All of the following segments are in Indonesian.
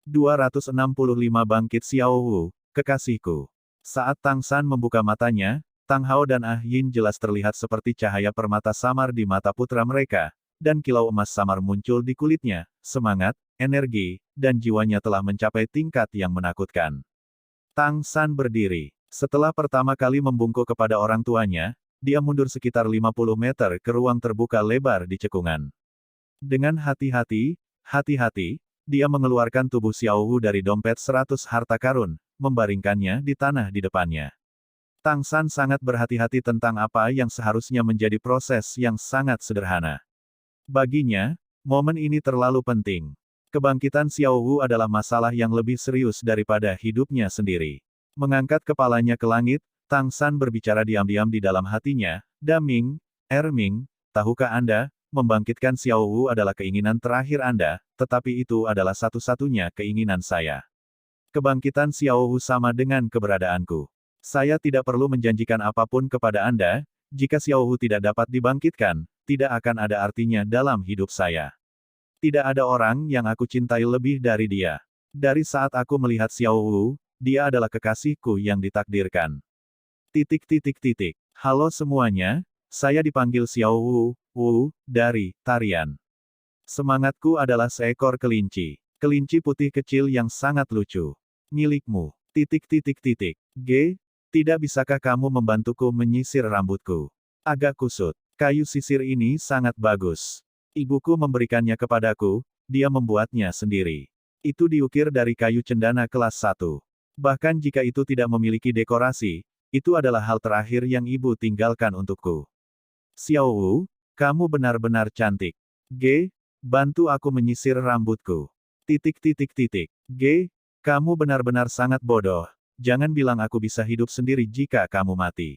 265 Bangkit Xiao Wu, kekasihku. Saat Tang San membuka matanya, Tang Hao dan Ah Yin jelas terlihat seperti cahaya permata samar di mata putra mereka, dan kilau emas samar muncul di kulitnya, semangat, energi, dan jiwanya telah mencapai tingkat yang menakutkan. Tang San berdiri. Setelah pertama kali membungkuk kepada orang tuanya, dia mundur sekitar 50 meter ke ruang terbuka lebar di cekungan. Dengan hati-hati, dia mengeluarkan tubuh Xiao Wu dari dompet 100 harta karun, membaringkannya di tanah di depannya. Tang San sangat berhati-hati tentang apa yang seharusnya menjadi proses yang sangat sederhana. Baginya, momen ini terlalu penting. Kebangkitan Xiao Wu adalah masalah yang lebih serius daripada hidupnya sendiri. Mengangkat kepalanya ke langit, Tang San berbicara diam-diam di dalam hatinya, Daming, Erming, tahukah Anda, membangkitkan Xiao Wu adalah keinginan terakhir Anda, tetapi itu adalah satu-satunya keinginan saya. Kebangkitan Xiao Wu sama dengan keberadaanku. Saya tidak perlu menjanjikan apapun kepada Anda, jika Xiao Wu tidak dapat dibangkitkan, tidak akan ada artinya dalam hidup saya. Tidak ada orang yang aku cintai lebih dari dia. Dari saat aku melihat Xiao Wu, dia adalah kekasihku yang ditakdirkan. Halo semuanya, saya dipanggil Xiao Wu, dari tarian. Semangatku adalah seekor kelinci. Kelinci putih kecil yang sangat lucu. Milikmu. Tidak bisakah kamu membantuku menyisir rambutku? Agak kusut. Kayu sisir ini sangat bagus. Ibuku memberikannya kepadaku, dia membuatnya sendiri. Itu diukir dari kayu cendana kelas 1. Bahkan jika itu tidak memiliki dekorasi, itu adalah hal terakhir yang ibu tinggalkan untukku. Xiao Wu, kamu benar-benar cantik. Bantu aku menyisir rambutku. Kamu benar-benar sangat bodoh. Jangan bilang aku bisa hidup sendiri jika kamu mati.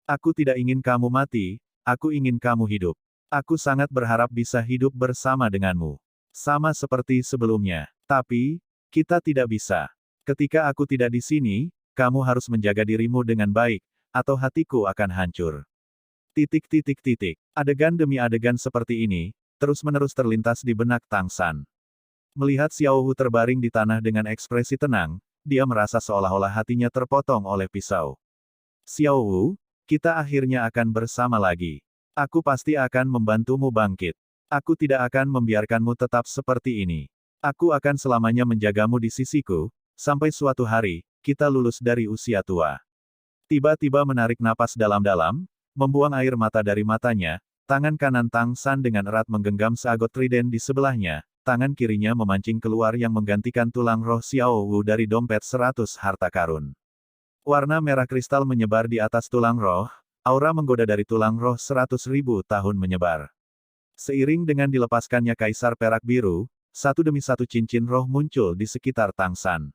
Aku tidak ingin kamu mati, aku ingin kamu hidup. Aku sangat berharap bisa hidup bersama denganmu. Sama seperti sebelumnya. Tapi, kita tidak bisa. Ketika aku tidak di sini, kamu harus menjaga dirimu dengan baik, atau hatiku akan hancur. Adegan demi adegan seperti ini, terus-menerus terlintas di benak Tang San. Melihat Xiao Wu terbaring di tanah dengan ekspresi tenang, dia merasa seolah-olah hatinya terpotong oleh pisau. Xiao Wu, kita akhirnya akan bersama lagi. Aku pasti akan membantumu bangkit. Aku tidak akan membiarkanmu tetap seperti ini. Aku akan selamanya menjagamu di sisiku, sampai suatu hari, kita lulus dari usia tua. Tiba-tiba menarik napas dalam-dalam, membuang air mata dari matanya, tangan kanan Tang San dengan erat menggenggam seagot trident di sebelahnya, tangan kirinya memancing keluar yang menggantikan tulang roh Xiao Wu dari dompet 100 harta karun. Warna merah kristal menyebar di atas tulang roh, aura menggoda dari tulang roh 100.000 tahun menyebar. Seiring dengan dilepaskannya kaisar perak biru, satu demi satu cincin roh muncul di sekitar Tang San.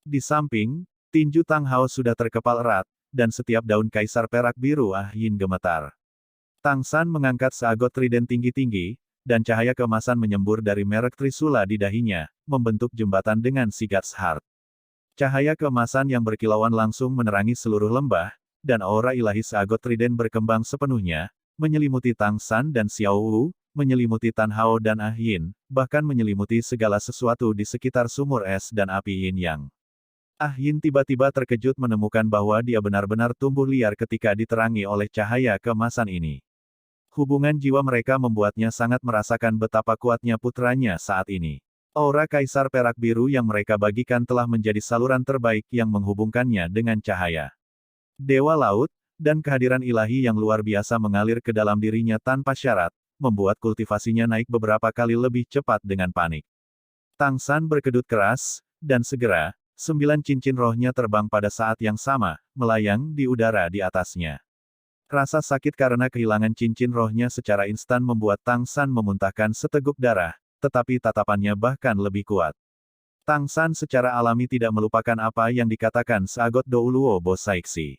Di samping, tinju Tang Hao sudah terkepal erat, dan setiap daun kaisar perak biru Ah Yin gemetar. Tang San mengangkat seagot trident tinggi-tinggi, dan cahaya keemasan menyembur dari merek trisula di dahinya, membentuk jembatan dengan Sigard's Heart. Cahaya keemasan yang berkilauan langsung menerangi seluruh lembah, dan aura ilahi seagot trident berkembang sepenuhnya, menyelimuti Tang San dan Xiao Wu, menyelimuti Tan Hao dan Ah Yin, bahkan menyelimuti segala sesuatu di sekitar sumur es dan api Yin Yang. Ah Yin tiba-tiba terkejut menemukan bahwa dia benar-benar tumbuh liar ketika diterangi oleh cahaya keemasan ini. Hubungan jiwa mereka membuatnya sangat merasakan betapa kuatnya putranya saat ini. Aura kaisar perak biru yang mereka bagikan telah menjadi saluran terbaik yang menghubungkannya dengan cahaya Dewa Laut, dan kehadiran ilahi yang luar biasa mengalir ke dalam dirinya tanpa syarat, membuat kultivasinya naik beberapa kali lebih cepat dengan panik. Tang San berkedut keras, dan segera, 9 cincin rohnya terbang pada saat yang sama, melayang di udara di atasnya. Rasa sakit karena kehilangan cincin rohnya secara instan membuat Tang San memuntahkan seteguk darah, tetapi tatapannya bahkan lebih kuat. Tang San secara alami tidak melupakan apa yang dikatakan seagot Douluo Bo Saixi.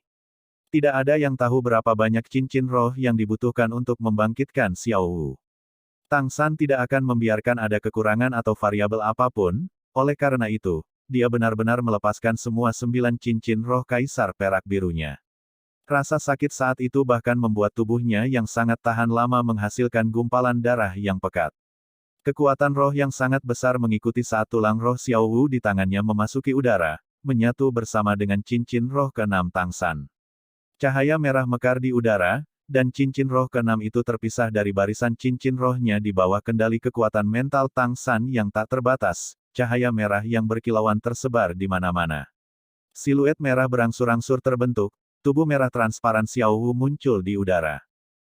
Tidak ada yang tahu berapa banyak cincin roh yang dibutuhkan untuk membangkitkan Xiao Wu. Tang San tidak akan membiarkan ada kekurangan atau variabel apapun, oleh karena itu, dia benar-benar melepaskan semua 9 cincin roh kaisar perak birunya. Rasa sakit saat itu bahkan membuat tubuhnya yang sangat tahan lama menghasilkan gumpalan darah yang pekat. Kekuatan roh yang sangat besar mengikuti saat tulang roh Xiao Wu di tangannya memasuki udara, menyatu bersama dengan cincin roh keenam Tang San. Cahaya merah mekar di udara, dan cincin roh keenam itu terpisah dari barisan cincin rohnya di bawah kendali kekuatan mental Tang San yang tak terbatas. Cahaya merah yang berkilauan tersebar di mana-mana. Siluet merah berangsur-angsur terbentuk, tubuh merah transparan Xiao Wu muncul di udara.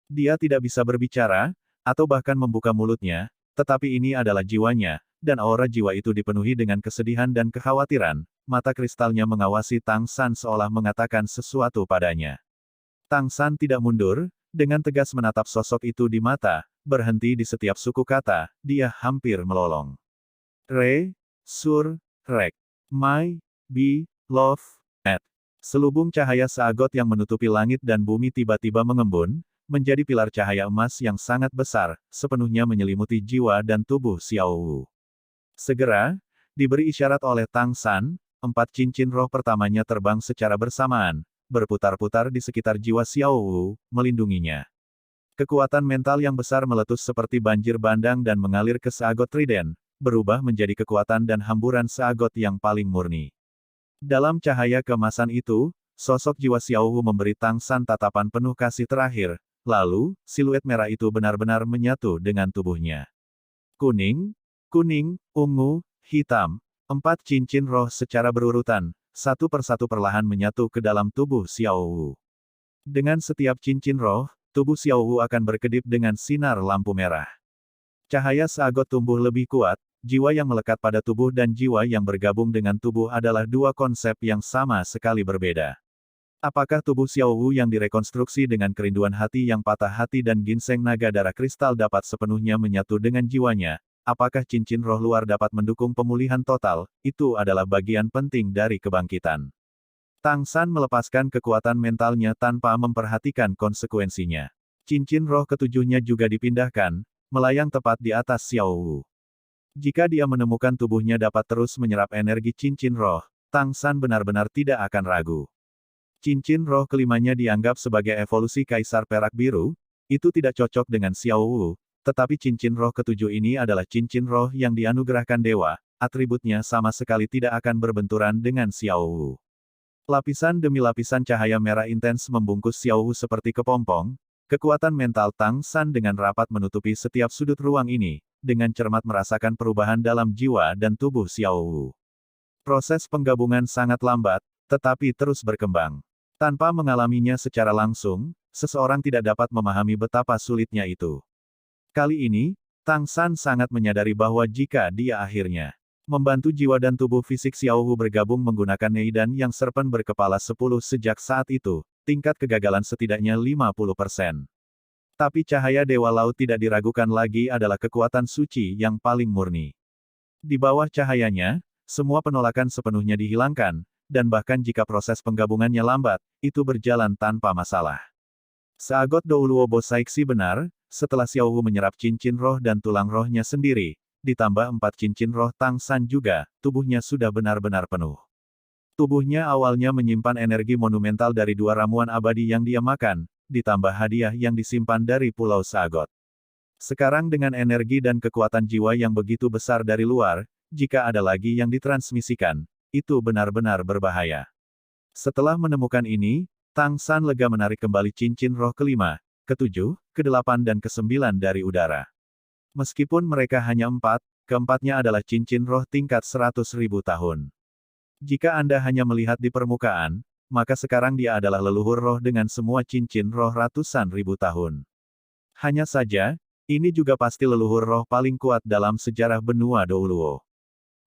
Dia tidak bisa berbicara, atau bahkan membuka mulutnya, tetapi ini adalah jiwanya, dan aura jiwa itu dipenuhi dengan kesedihan dan kekhawatiran. Mata kristalnya mengawasi Tang San seolah mengatakan sesuatu padanya. Tang San tidak mundur, dengan tegas menatap sosok itu di mata, berhenti di setiap suku kata, dia hampir melolong. Re, Sur, Rek, Mai, Bi, Love, At. Selubung cahaya seagot yang menutupi langit dan bumi tiba-tiba mengembun, menjadi pilar cahaya emas yang sangat besar, sepenuhnya menyelimuti jiwa dan tubuh Xiao Wu. Segera, diberi isyarat oleh Tang San, 4 cincin roh pertamanya terbang secara bersamaan, berputar-putar di sekitar jiwa Xiao Wu, melindunginya. Kekuatan mental yang besar meletus seperti banjir bandang dan mengalir ke seagot trident, berubah menjadi kekuatan dan hamburan seagot yang paling murni. Dalam cahaya keemasan itu, sosok jiwa Xiao Wu memberi Tang San tatapan penuh kasih terakhir, lalu, siluet merah itu benar-benar menyatu dengan tubuhnya. Kuning, kuning, ungu, hitam, 4 cincin roh secara berurutan, satu persatu perlahan menyatu ke dalam tubuh Xiao Wu. Dengan setiap cincin roh, tubuh Xiao Wu akan berkedip dengan sinar lampu merah. Cahaya seagot tumbuh lebih kuat, jiwa yang melekat pada tubuh dan jiwa yang bergabung dengan tubuh adalah dua konsep yang sama sekali berbeda. Apakah tubuh Xiao Wu yang direkonstruksi dengan kerinduan hati yang patah hati dan ginseng naga darah kristal dapat sepenuhnya menyatu dengan jiwanya? Apakah cincin roh luar dapat mendukung pemulihan total? Itu adalah bagian penting dari kebangkitan. Tang San melepaskan kekuatan mentalnya tanpa memperhatikan konsekuensinya. Cincin roh ketujuhnya juga dipindahkan, melayang tepat di atas Xiao Wu. Jika dia menemukan tubuhnya dapat terus menyerap energi cincin roh, Tang San benar-benar tidak akan ragu. Cincin roh kelimanya dianggap sebagai evolusi Kaisar Perak Biru, itu tidak cocok dengan Xiao Wu, tetapi cincin roh ketujuh ini adalah cincin roh yang dianugerahkan dewa, atributnya sama sekali tidak akan berbenturan dengan Xiao Wu. Lapisan demi lapisan cahaya merah intens membungkus Xiao Wu seperti kepompong, kekuatan mental Tang San dengan rapat menutupi setiap sudut ruang ini, dengan cermat merasakan perubahan dalam jiwa dan tubuh Xiao Wu. Proses penggabungan sangat lambat, tetapi terus berkembang. Tanpa mengalaminya secara langsung, seseorang tidak dapat memahami betapa sulitnya itu. Kali ini, Tang San sangat menyadari bahwa jika dia akhirnya membantu jiwa dan tubuh fisik Xiao Wu bergabung menggunakan Neidan yang serpen berkepala 10 sejak saat itu, tingkat kegagalan setidaknya 50%. Tapi cahaya Dewa Laut tidak diragukan lagi adalah kekuatan suci yang paling murni. Di bawah cahayanya, semua penolakan sepenuhnya dihilangkan, dan bahkan jika proses penggabungannya lambat, itu berjalan tanpa masalah. Seagot Douluo Bosaiksi benar, setelah Xiao Wu menyerap cincin roh dan tulang rohnya sendiri, ditambah 4 cincin roh Tang San juga, tubuhnya sudah benar-benar penuh. Tubuhnya awalnya menyimpan energi monumental dari 2 ramuan abadi yang dia makan, ditambah hadiah yang disimpan dari Pulau Sagot. Sekarang dengan energi dan kekuatan jiwa yang begitu besar dari luar, jika ada lagi yang ditransmisikan, itu benar-benar berbahaya. Setelah menemukan ini, Tang San lega menarik kembali cincin roh kelima, ketujuh, kedelapan dan kesembilan dari udara. Meskipun mereka hanya 4, keempatnya adalah cincin roh tingkat 100.000 tahun. Jika Anda hanya melihat di permukaan, maka sekarang dia adalah leluhur roh dengan semua cincin roh ratusan ribu tahun. Hanya saja, ini juga pasti leluhur roh paling kuat dalam sejarah benua Douluo.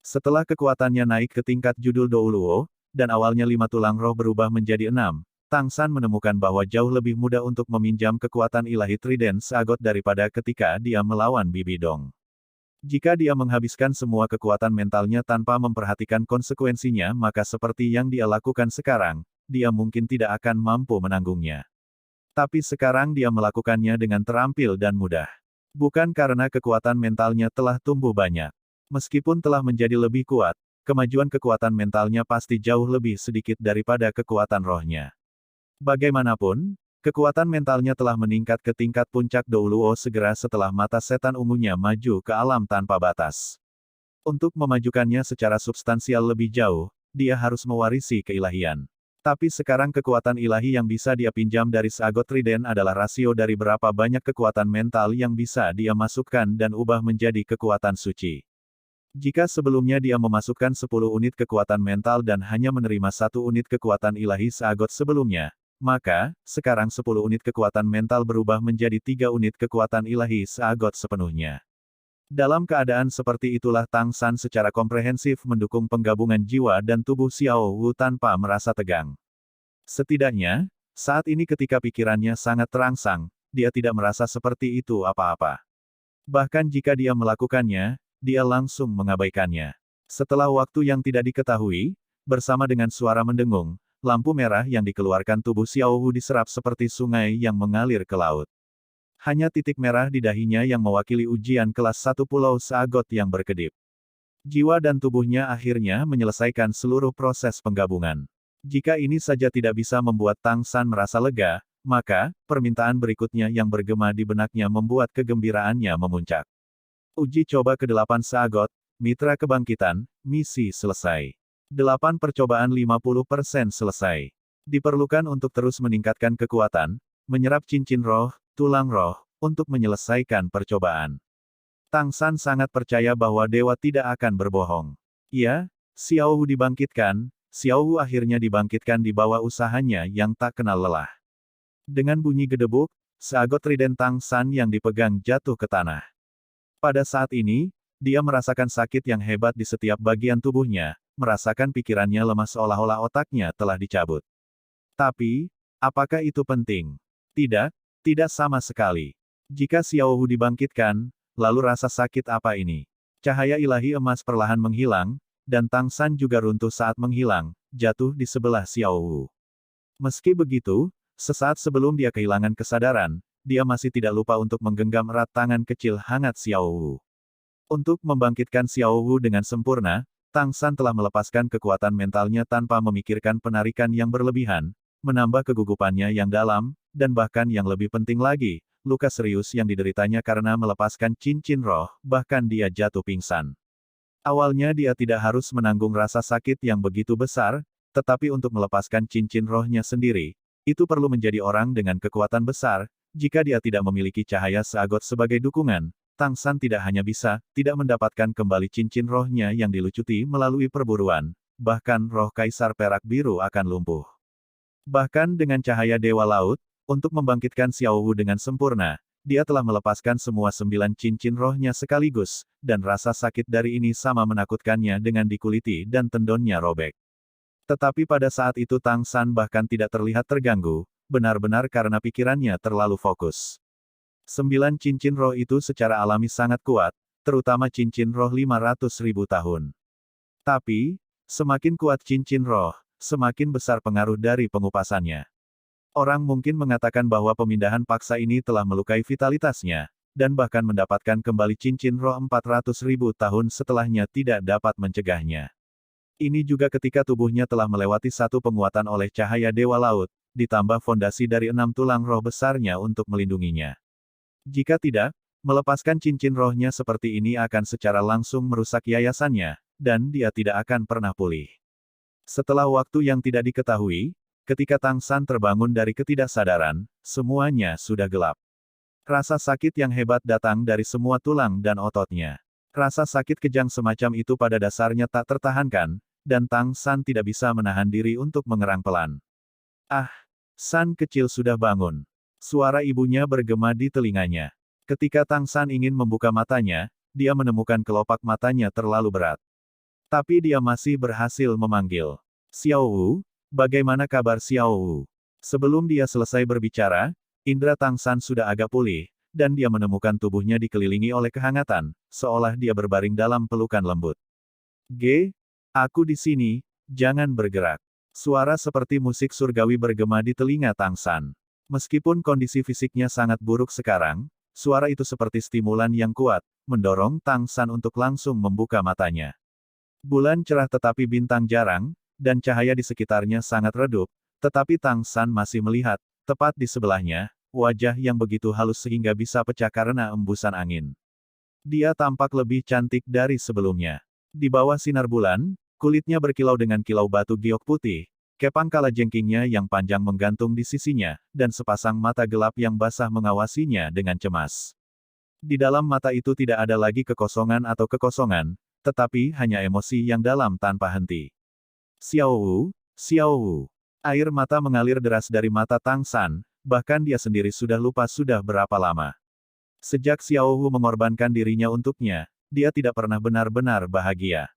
Setelah kekuatannya naik ke tingkat judul Douluo, dan awalnya 5 tulang roh berubah menjadi 6, Tang San menemukan bahwa jauh lebih mudah untuk meminjam kekuatan ilahi Trident Sagot daripada ketika dia melawan Bibi Dong. Jika dia menghabiskan semua kekuatan mentalnya tanpa memperhatikan konsekuensinya, maka seperti yang dia lakukan sekarang, dia mungkin tidak akan mampu menanggungnya. Tapi sekarang dia melakukannya dengan terampil dan mudah. Bukan karena kekuatan mentalnya telah tumbuh banyak. Meskipun telah menjadi lebih kuat, kemajuan kekuatan mentalnya pasti jauh lebih sedikit daripada kekuatan rohnya. Bagaimanapun, Kekuatan mentalnya telah meningkat ke tingkat puncak Douluo segera setelah mata setan ungunya maju ke alam tanpa batas. Untuk memajukannya secara substansial lebih jauh, dia harus mewarisi keilahian. Tapi sekarang kekuatan ilahi yang bisa dia pinjam dari Sagot Trident adalah rasio dari berapa banyak kekuatan mental yang bisa dia masukkan dan ubah menjadi kekuatan suci. Jika sebelumnya dia memasukkan 10 unit kekuatan mental dan hanya menerima 1 unit kekuatan ilahi Sagot sebelumnya, maka, sekarang 10 unit kekuatan mental berubah menjadi 3 unit kekuatan ilahi Sagot sepenuhnya. Dalam keadaan seperti itulah Tang San secara komprehensif mendukung penggabungan jiwa dan tubuh Xiao Wu tanpa merasa tegang. Setidaknya, saat ini ketika pikirannya sangat terangsang, dia tidak merasa seperti itu apa-apa. Bahkan jika dia melakukannya, dia langsung mengabaikannya. Setelah waktu yang tidak diketahui, bersama dengan suara mendengung, lampu merah yang dikeluarkan tubuh Xiao Wu diserap seperti sungai yang mengalir ke laut. Hanya titik merah di dahinya yang mewakili ujian kelas 1 Pulau Sagot yang berkedip. Jiwa dan tubuhnya akhirnya menyelesaikan seluruh proses penggabungan. Jika ini saja tidak bisa membuat Tang San merasa lega, maka, permintaan berikutnya yang bergema di benaknya membuat kegembiraannya memuncak. Uji coba ke-8 Sagot, Mitra Kebangkitan, misi selesai. 8 percobaan 50% selesai. Diperlukan untuk terus meningkatkan kekuatan, menyerap cincin roh, tulang roh, untuk menyelesaikan percobaan. Tang San sangat percaya bahwa dewa tidak akan berbohong. Ya, Xiao Wu dibangkitkan, Xiao Wu akhirnya dibangkitkan di bawah usahanya yang tak kenal lelah. Dengan bunyi gedebuk, Sagot Trident Tang San yang dipegang jatuh ke tanah. Pada saat ini, dia merasakan sakit yang hebat di setiap bagian tubuhnya, merasakan pikirannya lemah seolah-olah otaknya telah dicabut. Tapi, apakah itu penting? Tidak, tidak sama sekali. Jika Xiao Wu dibangkitkan, lalu rasa sakit apa ini? Cahaya ilahi emas perlahan menghilang, dan Tang San juga runtuh saat menghilang, jatuh di sebelah Xiao Wu. Meski begitu, sesaat sebelum dia kehilangan kesadaran, dia masih tidak lupa untuk menggenggam erat tangan kecil hangat Xiao Wu. Untuk membangkitkan Xiao Wu dengan sempurna, Tang San telah melepaskan kekuatan mentalnya tanpa memikirkan penarikan yang berlebihan, menambah kegugupannya yang dalam, dan bahkan yang lebih penting lagi, luka serius yang dideritanya karena melepaskan cincin roh, bahkan dia jatuh pingsan. Awalnya dia tidak harus menanggung rasa sakit yang begitu besar, tetapi untuk melepaskan cincin rohnya sendiri, itu perlu menjadi orang dengan kekuatan besar. Jika dia tidak memiliki cahaya Sagot sebagai dukungan, Tang San tidak hanya bisa tidak mendapatkan kembali cincin rohnya yang dilucuti melalui perburuan, bahkan roh Kaisar Perak Biru akan lumpuh. Bahkan dengan cahaya Dewa Laut, untuk membangkitkan Xiao Wu dengan sempurna, dia telah melepaskan semua 9 cincin rohnya sekaligus, dan rasa sakit dari ini sama menakutkannya dengan dikuliti dan tendonnya robek. Tetapi pada saat itu Tang San bahkan tidak terlihat terganggu, benar-benar karena pikirannya terlalu fokus. 9 cincin roh itu secara alami sangat kuat, terutama cincin roh 500.000 tahun. Tapi, semakin kuat cincin roh, semakin besar pengaruh dari pengupasannya. Orang mungkin mengatakan bahwa pemindahan paksa ini telah melukai vitalitasnya, dan bahkan mendapatkan kembali cincin roh 400.000 tahun setelahnya tidak dapat mencegahnya. Ini juga ketika tubuhnya telah melewati satu penguatan oleh cahaya Dewa Laut, ditambah fondasi dari 6 tulang roh besarnya untuk melindunginya. Jika tidak, melepaskan cincin rohnya seperti ini akan secara langsung merusak yayasannya, dan dia tidak akan pernah pulih. Setelah waktu yang tidak diketahui, ketika Tang San terbangun dari ketidaksadaran, semuanya sudah gelap. Rasa sakit yang hebat datang dari semua tulang dan ototnya. Rasa sakit kejang semacam itu pada dasarnya tak tertahankan, dan Tang San tidak bisa menahan diri untuk mengerang pelan. Ah! San kecil sudah bangun. Suara ibunya bergema di telinganya. Ketika Tang San ingin membuka matanya, dia menemukan kelopak matanya terlalu berat. Tapi dia masih berhasil memanggil. Xiao Wu, bagaimana kabar Xiao Wu? Sebelum dia selesai berbicara, indera Tang San sudah agak pulih, dan dia menemukan tubuhnya dikelilingi oleh kehangatan, seolah dia berbaring dalam pelukan lembut. Aku di sini, jangan bergerak. Suara seperti musik surgawi bergema di telinga Tang San. Meskipun kondisi fisiknya sangat buruk sekarang, suara itu seperti stimulan yang kuat, mendorong Tang San untuk langsung membuka matanya. Bulan cerah tetapi bintang jarang, dan cahaya di sekitarnya sangat redup, tetapi Tang San masih melihat, Tepat di sebelahnya, wajah yang begitu halus sehingga bisa pecah karena embusan angin. Dia tampak lebih cantik dari sebelumnya. Di bawah sinar bulan, kulitnya berkilau dengan kilau batu giok putih, kepang kalajengkingnya yang panjang menggantung di sisinya, dan sepasang mata gelap yang basah mengawasinya dengan cemas. Di dalam mata itu tidak ada lagi kekosongan atau kekosongan, tetapi hanya emosi yang dalam tanpa henti. Xiao Wu, Xiao Wu. Air mata mengalir deras dari mata Tang San, bahkan dia sendiri sudah lupa sudah berapa lama. Sejak Xiao Wu mengorbankan dirinya untuknya, dia tidak pernah benar-benar bahagia.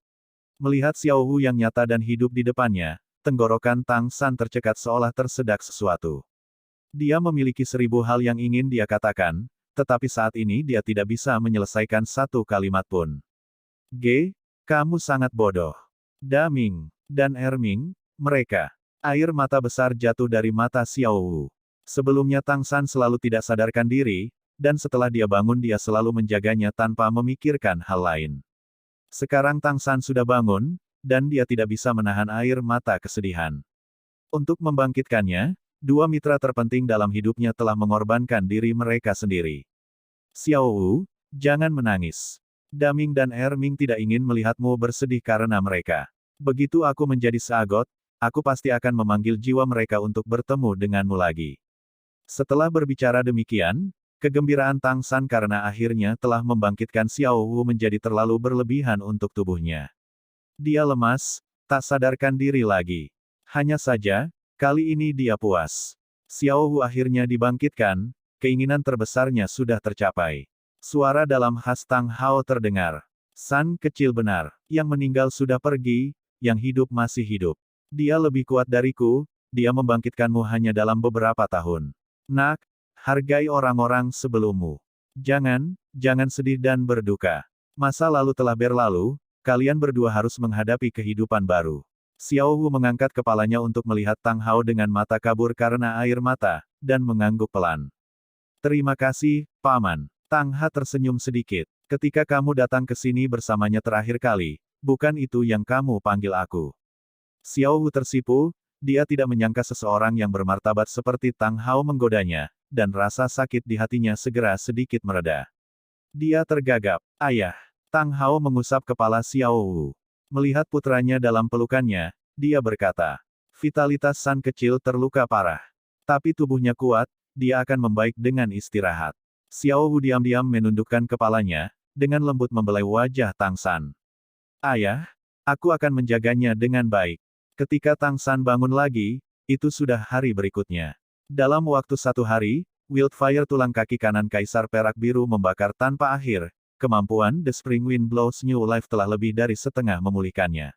Melihat Xiao Wu yang nyata dan hidup di depannya, tenggorokan Tang San tercekat seolah tersedak sesuatu. Dia memiliki 1000 hal yang ingin dia katakan, tetapi saat ini dia tidak bisa menyelesaikan satu kalimat pun. Kamu sangat bodoh. Daming dan Erming, mereka. Air mata besar jatuh dari mata Xiao Wu. Sebelumnya Tang San selalu tidak sadarkan diri, dan setelah dia bangun dia selalu menjaganya tanpa memikirkan hal lain. Sekarang Tang San sudah bangun, dan dia tidak bisa menahan air mata kesedihan. Untuk membangkitkannya, dua mitra terpenting dalam hidupnya telah mengorbankan diri mereka sendiri. Xiao Wu, jangan menangis. Daming dan Erming tidak ingin melihatmu bersedih karena mereka. Begitu aku menjadi seagot, aku pasti akan memanggil jiwa mereka untuk bertemu denganmu lagi. Setelah berbicara demikian, kegembiraan Tang San karena akhirnya telah membangkitkan Xiao Wu menjadi terlalu berlebihan untuk tubuhnya. Dia lemas, tak sadarkan diri lagi. Hanya saja, kali ini dia puas. Xiao Wu akhirnya dibangkitkan, keinginan terbesarnya sudah tercapai. Suara dalam khas Tang Hao terdengar. San kecil benar, yang meninggal sudah pergi, yang hidup masih hidup. Dia lebih kuat dariku, dia membangkitkanmu hanya dalam beberapa tahun. Nak, hargai orang-orang sebelummu. Jangan sedih dan berduka. Masa lalu telah berlalu, kalian berdua harus menghadapi kehidupan baru. Xiao Wu mengangkat kepalanya untuk melihat Tang Hao dengan mata kabur karena air mata, dan mengangguk pelan. Terima kasih, Paman. Tang Ha tersenyum sedikit. Ketika kamu datang ke sini bersamanya terakhir kali, bukan itu yang kamu panggil aku. Xiao Wu tersipu, dia tidak menyangka seseorang yang bermartabat seperti Tang Hao menggodanya, dan rasa sakit di hatinya segera sedikit mereda. Dia tergagap. Ayah. Tang Hao mengusap kepala Xiao Wu. Melihat putranya dalam pelukannya, dia berkata, vitalitas San kecil terluka parah. Tapi tubuhnya kuat, dia akan membaik dengan istirahat. Xiao Wu diam-diam menundukkan kepalanya, dengan lembut membelai wajah Tang San. Ayah, aku akan menjaganya dengan baik. Ketika Tang San bangun lagi, itu sudah hari berikutnya. Dalam waktu 1 hari, Wildfire tulang kaki kanan Kaisar Perak Biru membakar tanpa akhir, kemampuan The Spring Wind Blows New Life telah lebih dari setengah memulihkannya.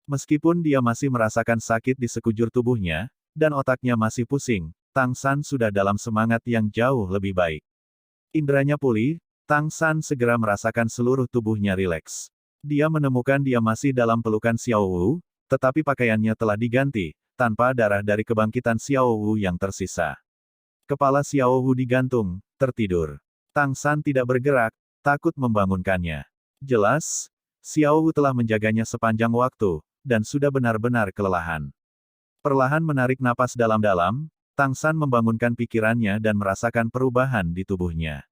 Meskipun dia masih merasakan sakit di sekujur tubuhnya, dan otaknya masih pusing, Tang San sudah dalam semangat yang jauh lebih baik. Indranya pulih, Tang San segera merasakan seluruh tubuhnya rileks. Dia menemukan dia masih dalam pelukan Xiao Wu, tetapi pakaiannya telah diganti, tanpa darah dari kebangkitan Xiao Wu yang tersisa. Kepala Xiao Wu digantung, tertidur. Tang San tidak bergerak, takut membangunkannya. Jelas, Xiao Wu telah menjaganya sepanjang waktu, dan sudah benar-benar kelelahan. Perlahan menarik napas dalam-dalam, Tang San membangunkan pikirannya dan merasakan perubahan di tubuhnya.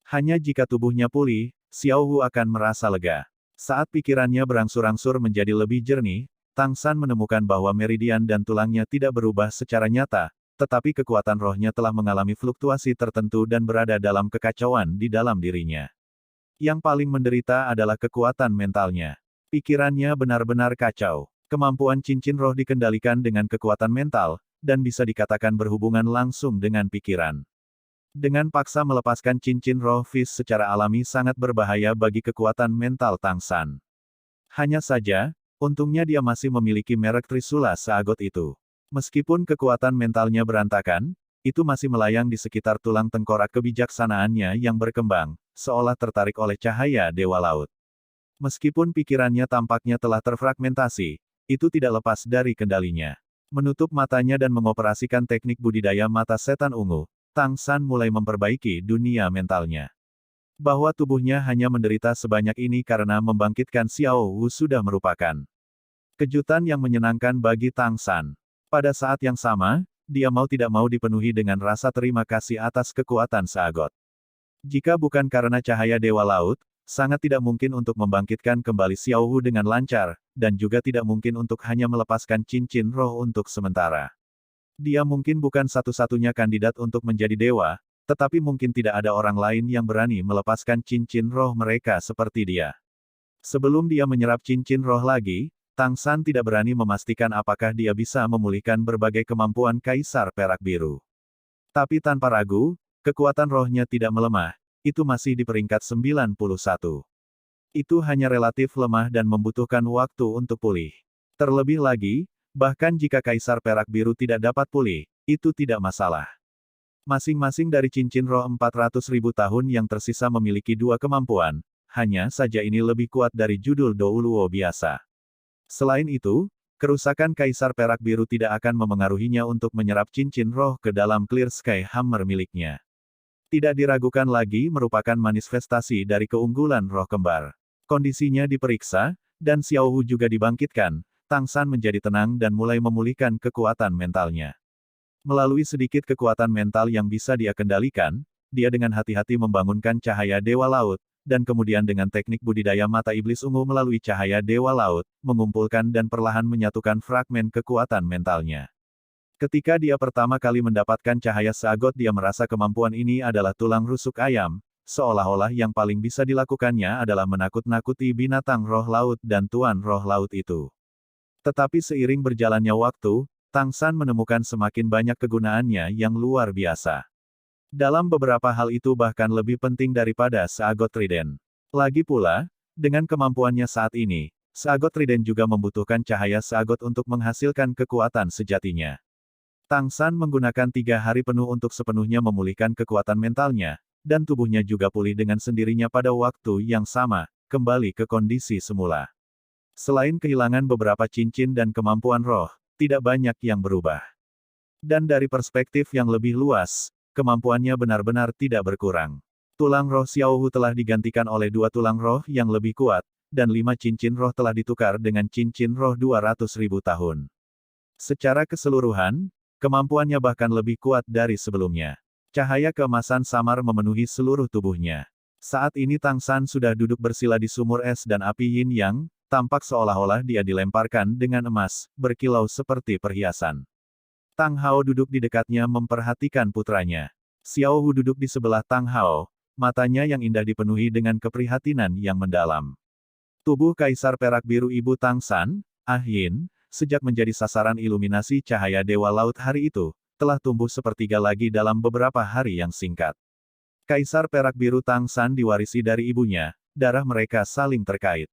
Hanya jika tubuhnya pulih, Xiao Wu akan merasa lega. Saat pikirannya berangsur-angsur menjadi lebih jernih, Tang San menemukan bahwa meridian dan tulangnya tidak berubah secara nyata, tetapi kekuatan rohnya telah mengalami fluktuasi tertentu dan berada dalam kekacauan di dalam dirinya. Yang paling menderita adalah kekuatan mentalnya. Pikirannya benar-benar kacau. Kemampuan cincin roh dikendalikan dengan kekuatan mental, dan bisa dikatakan berhubungan langsung dengan pikiran. Dengan paksa melepaskan cincin roh Fist secara alami sangat berbahaya bagi kekuatan mental Tang San. Hanya saja, untungnya dia masih memiliki merek Trisula seagot itu. Meskipun kekuatan mentalnya berantakan, itu masih melayang di sekitar tulang tengkorak kebijaksanaannya yang berkembang, seolah tertarik oleh cahaya Dewa Laut. Meskipun pikirannya tampaknya telah terfragmentasi, itu tidak lepas dari kendalinya. Menutup matanya dan mengoperasikan teknik budidaya mata setan ungu, Tang San mulai memperbaiki dunia mentalnya. Bahwa tubuhnya hanya menderita sebanyak ini karena membangkitkan Xiao Wu sudah merupakan kejutan yang menyenangkan bagi Tang San. Pada saat yang sama, dia mau tidak mau dipenuhi dengan rasa terima kasih atas kekuatan Seagot. Jika bukan karena cahaya Dewa Laut, sangat tidak mungkin untuk membangkitkan kembali Xiao Hu dengan lancar, dan juga tidak mungkin untuk hanya melepaskan cincin roh untuk sementara. Dia mungkin bukan satu-satunya kandidat untuk menjadi dewa, tetapi mungkin tidak ada orang lain yang berani melepaskan cincin roh mereka seperti dia. Sebelum dia menyerap cincin roh lagi, Tang San tidak berani memastikan apakah dia bisa memulihkan berbagai kemampuan Kaisar Perak Biru. Tapi tanpa ragu, kekuatan rohnya tidak melemah, itu masih di peringkat 91. Itu hanya relatif lemah dan membutuhkan waktu untuk pulih. Terlebih lagi, bahkan jika Kaisar Perak Biru tidak dapat pulih, itu tidak masalah. Masing-masing dari cincin roh 400.000 tahun yang tersisa memiliki dua kemampuan, hanya saja ini lebih kuat dari judul Douluo biasa. Selain itu, kerusakan Kaisar Perak Biru tidak akan memengaruhinya untuk menyerap cincin roh ke dalam Clear Sky Hammer miliknya. Tidak diragukan lagi merupakan manifestasi dari keunggulan roh kembar. Kondisinya diperiksa, dan Xiao Hu juga dibangkitkan. Tang San menjadi tenang dan mulai memulihkan kekuatan mentalnya. Melalui sedikit kekuatan mental yang bisa dia kendalikan, dia dengan hati-hati membangunkan cahaya Dewa Laut, dan kemudian dengan teknik budidaya mata iblis ungu melalui cahaya Dewa Laut, mengumpulkan dan perlahan menyatukan fragmen kekuatan mentalnya. Ketika dia pertama kali mendapatkan cahaya Seagot, dia merasa kemampuan ini adalah tulang rusuk ayam, seolah-olah yang paling bisa dilakukannya adalah menakut-nakuti binatang roh laut dan tuan roh laut itu. Tetapi seiring berjalannya waktu, Tang San menemukan semakin banyak kegunaannya yang luar biasa. Dalam beberapa hal itu bahkan lebih penting daripada Seagot Trident. Lagi pula, dengan kemampuannya saat ini, Seagot Trident juga membutuhkan cahaya Seagot untuk menghasilkan kekuatan sejatinya. Tang San menggunakan 3 hari penuh untuk sepenuhnya memulihkan kekuatan mentalnya, dan tubuhnya juga pulih dengan sendirinya pada waktu yang sama, kembali ke kondisi semula. Selain kehilangan beberapa cincin dan kemampuan roh, tidak banyak yang berubah. Dan dari perspektif yang lebih luas, kemampuannya benar-benar tidak berkurang. Tulang roh Xiao Hu telah digantikan oleh 2 tulang roh yang lebih kuat, dan 5 cincin roh telah ditukar dengan cincin roh 200.000 tahun. Secara keseluruhan, kemampuannya bahkan lebih kuat dari sebelumnya. Cahaya keemasan samar memenuhi seluruh tubuhnya. Saat ini Tang San sudah duduk bersila di sumur es dan api yin yang, tampak seolah-olah dia dilemparkan dengan emas, berkilau seperti perhiasan. Tang Hao duduk di dekatnya memperhatikan putranya. Xiao Hu duduk di sebelah Tang Hao, matanya yang indah dipenuhi dengan keprihatinan yang mendalam. Tubuh Kaisar Perak Biru Ibu Tang San, Ah Yin, sejak menjadi sasaran iluminasi cahaya Dewa Laut hari itu, telah tumbuh sepertiga lagi dalam beberapa hari yang singkat. Kaisar Perak Biru Tang San diwarisi dari ibunya, darah mereka saling terkait.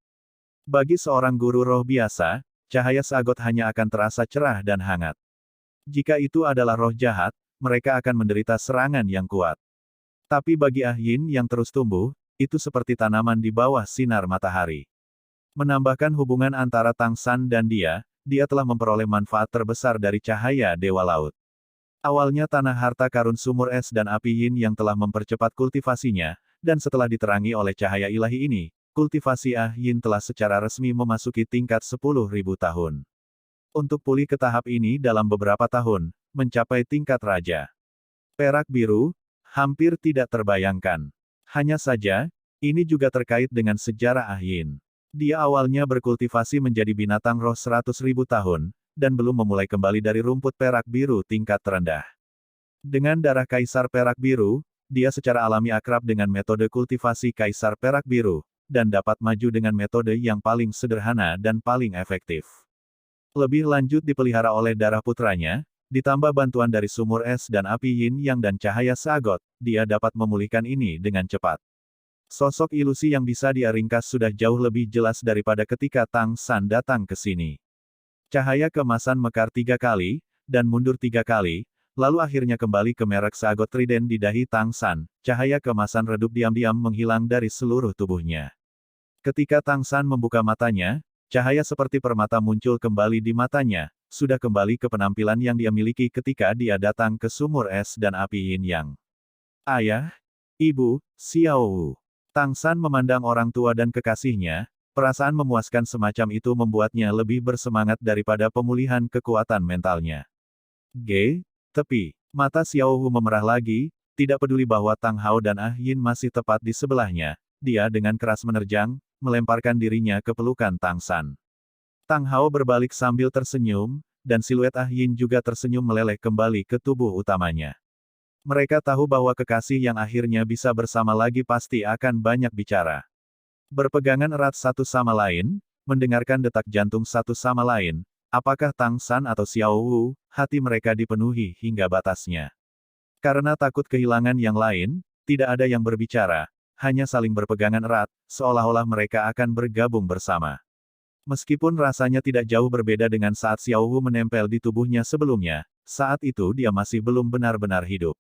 Bagi seorang guru roh biasa, cahaya Seagot hanya akan terasa cerah dan hangat. Jika itu adalah roh jahat, mereka akan menderita serangan yang kuat. Tapi bagi Ah Yin yang terus tumbuh, itu seperti tanaman di bawah sinar matahari. Menambahkan hubungan antara Tang San dan dia telah memperoleh manfaat terbesar dari cahaya Dewa Laut. Awalnya tanah harta karun sumur es dan api yin yang telah mempercepat kultivasinya, dan setelah diterangi oleh cahaya ilahi ini, kultivasi Ah Yin telah secara resmi memasuki tingkat 10.000 tahun. Untuk pulih ke tahap ini dalam beberapa tahun, mencapai tingkat raja. Perak Biru, hampir tidak terbayangkan. Hanya saja, ini juga terkait dengan sejarah Ah Yin. Dia awalnya berkultivasi menjadi binatang roh 100.000 tahun, dan belum memulai kembali dari rumput perak biru tingkat terendah. Dengan darah Kaisar Perak Biru, dia secara alami akrab dengan metode kultivasi Kaisar Perak Biru, dan dapat maju dengan metode yang paling sederhana dan paling efektif. Lebih lanjut dipelihara oleh darah putranya, ditambah bantuan dari sumur es dan api yin yang dan cahaya Seagot, dia dapat memulihkan ini dengan cepat. Sosok ilusi yang bisa dia ringkas sudah jauh lebih jelas daripada ketika Tang San datang ke sini. Cahaya keemasan mekar 3 kali, dan mundur 3 kali, lalu akhirnya kembali ke merek Seagot Trident di dahi Tang San. Cahaya keemasan redup diam-diam menghilang dari seluruh tubuhnya. Ketika Tang San membuka matanya, cahaya seperti permata muncul kembali di matanya, sudah kembali ke penampilan yang dia miliki ketika dia datang ke sumur es dan api yin yang. Ayah, Ibu, Xiao Wu. Tang San memandang orang tua dan kekasihnya, perasaan memuaskan semacam itu membuatnya lebih bersemangat daripada pemulihan kekuatan mentalnya. Tepi, mata Xiao Wu memerah lagi, tidak peduli bahwa Tang Hao dan Ah Yin masih tepat di sebelahnya, dia dengan keras menerjang, melemparkan dirinya ke pelukan Tang San. Tang Hao berbalik sambil tersenyum, dan siluet Ah Yin juga tersenyum meleleh kembali ke tubuh utamanya. Mereka tahu bahwa kekasih yang akhirnya bisa bersama lagi pasti akan banyak bicara. Berpegangan erat satu sama lain, mendengarkan detak jantung satu sama lain, apakah Tang San atau Xiao Wu, hati mereka dipenuhi hingga batasnya. Karena takut kehilangan yang lain, tidak ada yang berbicara, hanya saling berpegangan erat, seolah-olah mereka akan bergabung bersama. Meskipun rasanya tidak jauh berbeda dengan saat Xiao Wu menempel di tubuhnya sebelumnya, saat itu dia masih belum benar-benar hidup.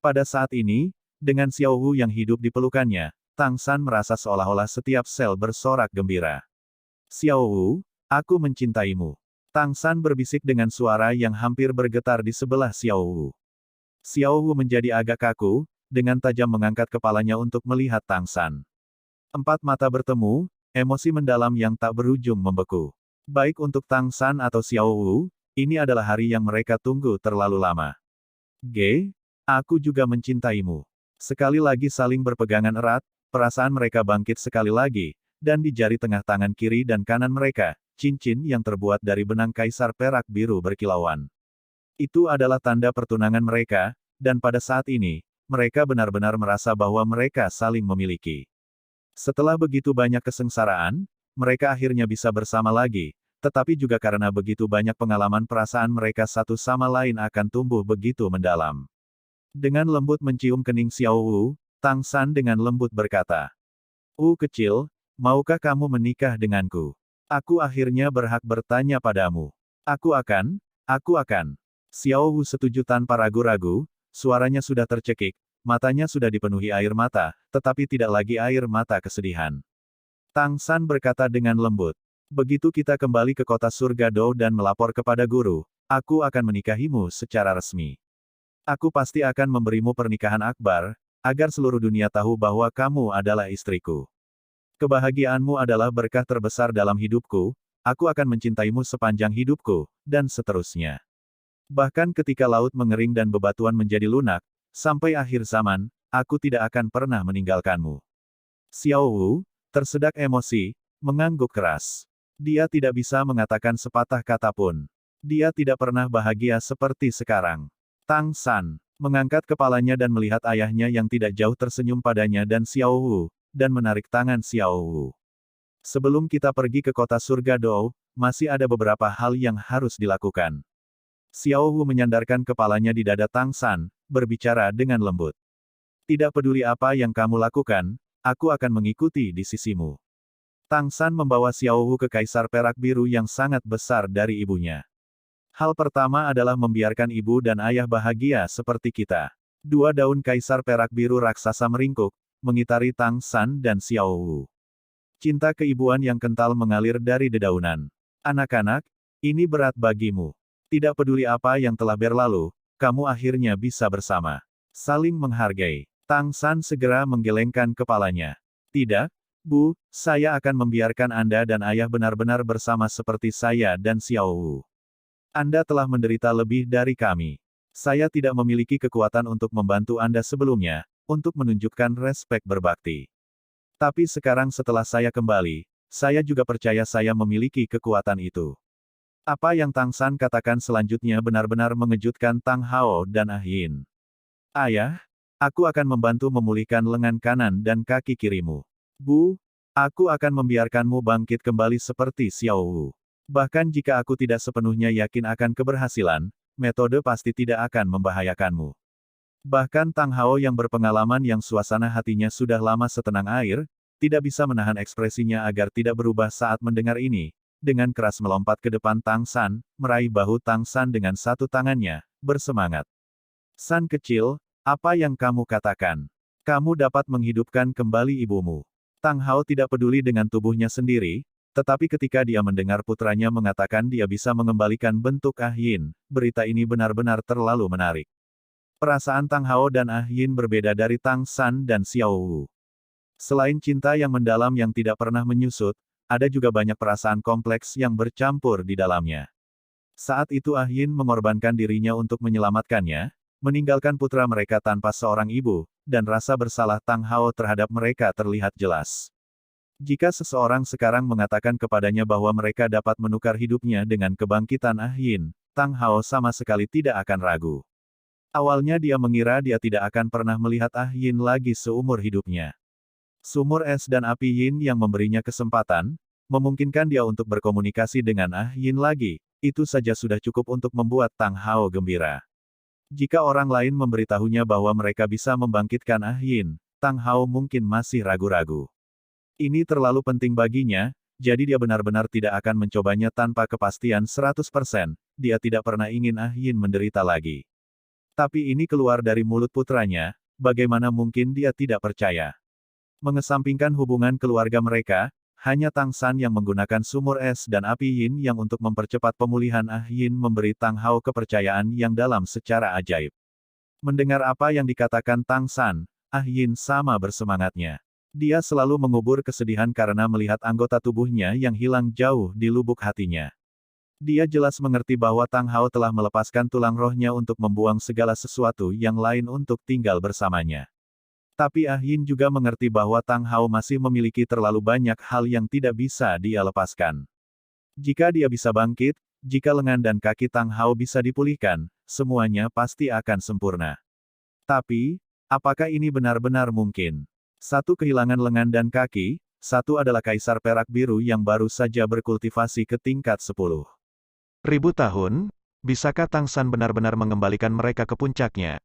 Pada saat ini, dengan Xiao Wu yang hidup di pelukannya, Tang San merasa seolah-olah setiap sel bersorak gembira. Xiao Wu, aku mencintaimu. Tang San berbisik dengan suara yang hampir bergetar di sebelah Xiao Wu. Xiao Wu menjadi agak kaku, dengan tajam mengangkat kepalanya untuk melihat Tang San. Empat mata bertemu, emosi mendalam yang tak berujung membeku. Baik untuk Tang San atau Xiao Wu, ini adalah hari yang mereka tunggu terlalu lama. Aku juga mencintaimu. Sekali lagi saling berpegangan erat, perasaan mereka bangkit sekali lagi, dan di jari tengah tangan kiri dan kanan mereka, cincin yang terbuat dari benang kaisar perak biru berkilauan. Itu adalah tanda pertunangan mereka, dan pada saat ini, mereka benar-benar merasa bahwa mereka saling memiliki. Setelah begitu banyak kesengsaraan, mereka akhirnya bisa bersama lagi, tetapi juga karena begitu banyak pengalaman perasaan mereka satu sama lain akan tumbuh begitu mendalam. Dengan lembut mencium kening Xiao Wu, Tang San dengan lembut berkata, kecil, maukah kamu menikah denganku? Aku akhirnya berhak bertanya padamu. Aku akan. Xiao Wu setuju tanpa ragu-ragu, suaranya sudah tercekik, matanya sudah dipenuhi air mata, tetapi tidak lagi air mata kesedihan. Tang San berkata dengan lembut, begitu kita kembali ke kota surga Dou dan melapor kepada guru, aku akan menikahimu secara resmi. Aku pasti akan memberimu pernikahan akbar, agar seluruh dunia tahu bahwa kamu adalah istriku. Kebahagiaanmu adalah berkah terbesar dalam hidupku, aku akan mencintaimu sepanjang hidupku, dan seterusnya. Bahkan ketika laut mengering dan bebatuan menjadi lunak, sampai akhir zaman, aku tidak akan pernah meninggalkanmu. Xiao Wu, tersedak emosi, mengangguk keras. Dia tidak bisa mengatakan sepatah kata pun. Dia tidak pernah bahagia seperti sekarang. Tang San mengangkat kepalanya dan melihat ayahnya yang tidak jauh tersenyum padanya dan Xiao Wu, dan menarik tangan Xiao Wu. Sebelum kita pergi ke kota surga Dou, masih ada beberapa hal yang harus dilakukan. Xiao Wu menyandarkan kepalanya di dada Tang San, berbicara dengan lembut. Tidak peduli apa yang kamu lakukan, aku akan mengikuti di sisimu. Tang San membawa Xiao Wu ke kaisar perak biru yang sangat besar dari ibunya. Hal pertama adalah membiarkan ibu dan ayah bahagia seperti kita. Dua daun kaisar perak biru raksasa meringkuk, mengitari Tang San dan Xiao Wu. Cinta keibuan yang kental mengalir dari dedaunan. Anak-anak, ini berat bagimu. Tidak peduli apa yang telah berlalu, kamu akhirnya bisa bersama. Saling menghargai. Tang San segera menggelengkan kepalanya. Tidak, Bu, saya akan membiarkan Anda dan ayah benar-benar bersama seperti saya dan Xiao Wu. Anda telah menderita lebih dari kami. Saya tidak memiliki kekuatan untuk membantu Anda sebelumnya, untuk menunjukkan respek berbakti. Tapi sekarang setelah saya kembali, saya juga percaya saya memiliki kekuatan itu. Apa yang Tang San katakan selanjutnya benar-benar mengejutkan Tang Hao dan Ah Yin. Ayah, aku akan membantu memulihkan lengan kanan dan kaki kirimu. Bu, aku akan membiarkanmu bangkit kembali seperti Xiao Wu. Bahkan jika aku tidak sepenuhnya yakin akan keberhasilan, metode pasti tidak akan membahayakanmu. Bahkan Tang Hao yang berpengalaman yang suasana hatinya sudah lama setenang air, tidak bisa menahan ekspresinya agar tidak berubah saat mendengar ini. Dengan keras melompat ke depan Tang San, meraih bahu Tang San dengan satu tangannya, bersemangat. San kecil, apa yang kamu katakan? Kamu dapat menghidupkan kembali ibumu. Tang Hao tidak peduli dengan tubuhnya sendiri, tetapi ketika dia mendengar putranya mengatakan dia bisa mengembalikan bentuk Ah Yin, berita ini benar-benar terlalu menarik. Perasaan Tang Hao dan Ah Yin berbeda dari Tang San dan Xiao Wu. Selain cinta yang mendalam yang tidak pernah menyusut, ada juga banyak perasaan kompleks yang bercampur di dalamnya. Saat itu Ah Yin mengorbankan dirinya untuk menyelamatkannya, meninggalkan putra mereka tanpa seorang ibu, dan rasa bersalah Tang Hao terhadap mereka terlihat jelas. Jika seseorang sekarang mengatakan kepadanya bahwa mereka dapat menukar hidupnya dengan kebangkitan Ah Yin, Tang Hao sama sekali tidak akan ragu. Awalnya dia mengira dia tidak akan pernah melihat Ah Yin lagi seumur hidupnya. Sumur es dan api Yin yang memberinya kesempatan, memungkinkan dia untuk berkomunikasi dengan Ah Yin lagi, itu saja sudah cukup untuk membuat Tang Hao gembira. Jika orang lain memberitahunya bahwa mereka bisa membangkitkan Ah Yin, Tang Hao mungkin masih ragu-ragu. Ini terlalu penting baginya, jadi dia benar-benar tidak akan mencobanya tanpa kepastian 100%, dia tidak pernah ingin Ah Yin menderita lagi. Tapi ini keluar dari mulut putranya, bagaimana mungkin dia tidak percaya? Mengesampingkan hubungan keluarga mereka, hanya Tang San yang menggunakan sumur es dan api Yin yang untuk mempercepat pemulihan Ah Yin memberi Tang Hao kepercayaan yang dalam secara ajaib. Mendengar apa yang dikatakan Tang San, Ah Yin sama bersemangatnya. Dia selalu mengubur kesedihan karena melihat anggota tubuhnya yang hilang jauh di lubuk hatinya. Dia jelas mengerti bahwa Tang Hao telah melepaskan tulang rohnya untuk membuang segala sesuatu yang lain untuk tinggal bersamanya. Tapi Ah Yin juga mengerti bahwa Tang Hao masih memiliki terlalu banyak hal yang tidak bisa dia lepaskan. Jika dia bisa bangkit, jika lengan dan kaki Tang Hao bisa dipulihkan, semuanya pasti akan sempurna. Tapi, apakah ini benar-benar mungkin? Satu kehilangan lengan dan kaki, satu adalah kaisar perak biru yang baru saja berkultivasi ke tingkat 10. Ribu tahun, bisakah Tang San benar-benar mengembalikan mereka ke puncaknya?